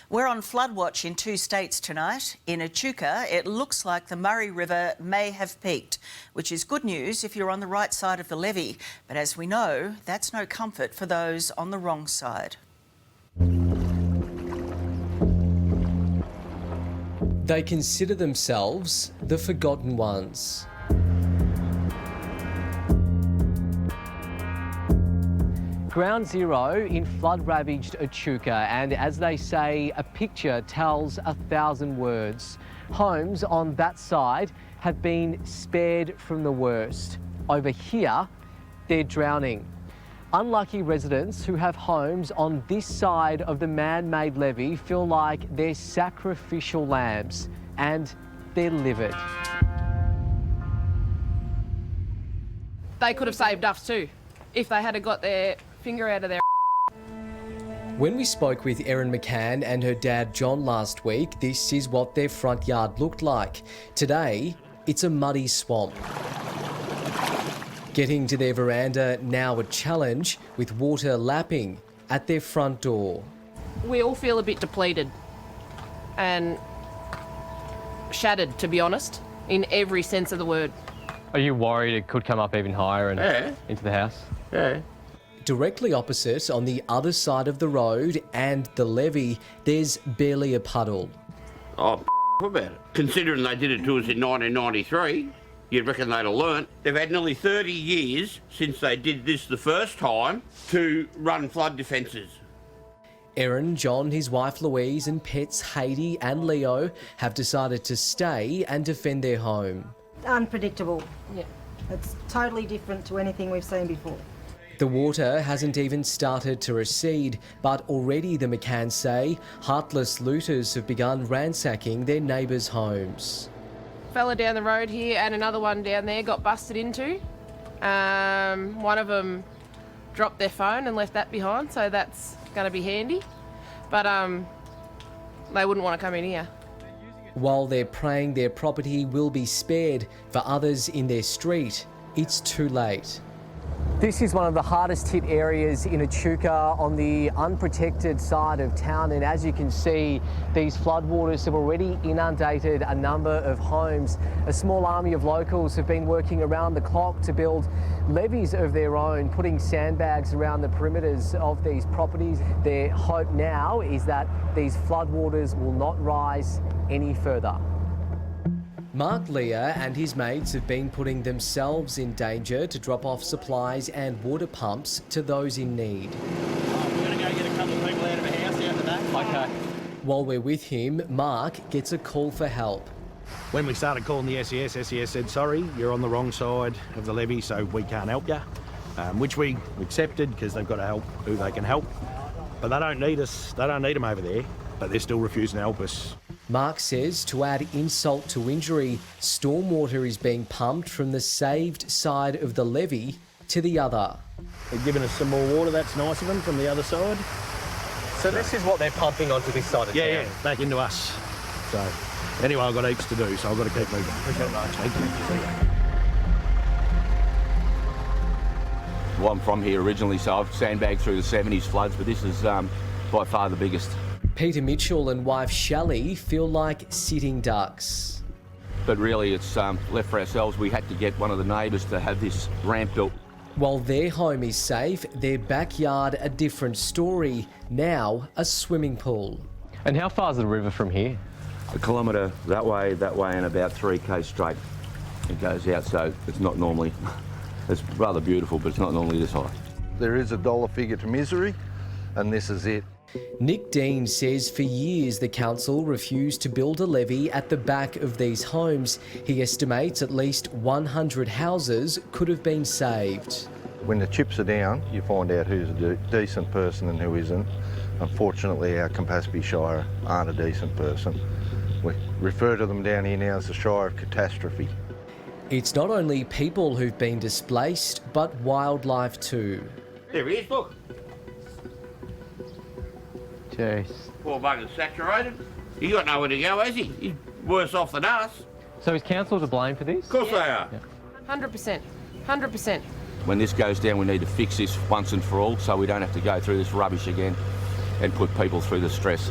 We're on flood watch in 2 states tonight. In Echuca, it looks like the Murray River may have peaked, which is good news if you're on the right side of the levee. But as we know, that's no comfort for those on the wrong side. They consider themselves the forgotten ones. Ground zero in flood-ravaged Echuca, and as they say, a picture tells 1,000 words. Homes on that side have been spared from the worst. Over here, they're drowning. Unlucky residents who have homes on this side of the man-made levee feel like they're sacrificial lambs, and they're livid. They could have saved us too, if they had got their finger out of their. When we spoke with Erin McCann and her dad John last week, this is what their front yard looked like. Today, it's a muddy swamp. Getting to their veranda now a challenge, with water lapping at their front door. We all feel a bit depleted and shattered, to be honest, in every sense of the word. Are you worried it could come up even higher and into the house? Yeah. Directly opposite, on the other side of the road and the levee, there's barely a puddle. Oh, about it. Considering they did it to us in 1993, you'd reckon they'd have learnt. They've had nearly 30 years since they did this the first time to run flood defences. Erin, John, his wife Louise and pets Haiti and Leo have decided to stay and defend their home. Unpredictable. Yeah. It's totally different to anything we've seen before. The water hasn't even started to recede, but already, the McCanns say, heartless looters have begun ransacking their neighbours' homes. Fella down the road here and another one down there got busted into. One of them dropped their phone and left that behind, so that's going to be handy. But they wouldn't want to come in here. While they're praying their property will be spared, for others in their street, it's too late. This is one of the hardest hit areas in Echuca, on the unprotected side of town, and as you can see, these floodwaters have already inundated a number of homes. A small army of locals have been working around the clock to build levees of their own, putting sandbags around the perimeters of these properties. Their hope now is that these floodwaters will not rise any further. Mark Lear and his mates have been putting themselves in danger to drop off supplies and water pumps to those in need. We're going to go get a couple of people out of a house out the back. Okay. While we're with him, Mark gets a call for help. When we started calling the SES said, sorry, you're on the wrong side of the levee, so we can't help you, which we accepted because they've got to help who they can help. But they don't need us, they don't need them over there, but they're still refusing to help us. Mark says, to add insult to injury, stormwater is being pumped from the saved side of the levee to the other. They're giving us some more water, that's nice of them, from the other side. So this is what they're pumping onto this side of town? Yeah, back into us. So, anyway, I've got heaps to do, so I've got to keep moving. Appreciate it, much. Thank you. Well, I'm from here originally, so I've sandbagged through the 70s floods, but this is by far the biggest. Peter Mitchell and wife Shelley feel like sitting ducks. But really, it's left for ourselves. We had to get one of the neighbours to have this ramp built. While their home is safe, their backyard a different story. Now a swimming pool. And how far is the river from here? A kilometre that way, and about 3k straight. It goes out, so it's not normally... It's rather beautiful, but it's not normally this high. There is a dollar figure to misery, and this is it. Nick Dean says for years the council refused to build a levee at the back of these homes. He estimates at least 100 houses could have been saved. When the chips are down, you find out who's a decent person and who isn't. Unfortunately, our Campaspe Shire aren't a decent person. We refer to them down here now as the Shire of Catastrophe. It's not only people who've been displaced, but wildlife too. There he is, look. Jeez. Poor bugger's saturated. He got nowhere to go, has he? He's worse off than us. So is council to blame for this? Of course they are. 100%. 100%. When this goes down, we need to fix this once and for all, so we don't have to go through this rubbish again and put people through the stress.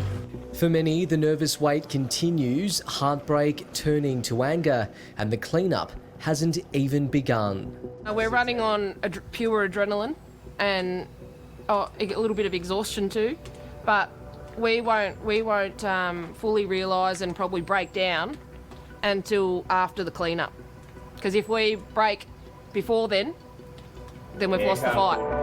For many, the nervous wait continues, heartbreak turning to anger, and the cleanup hasn't even begun. We're running on pure adrenaline and a little bit of exhaustion too, but we won't fully realise and probably break down until after the cleanup. Because if we break before then we've lost the fight.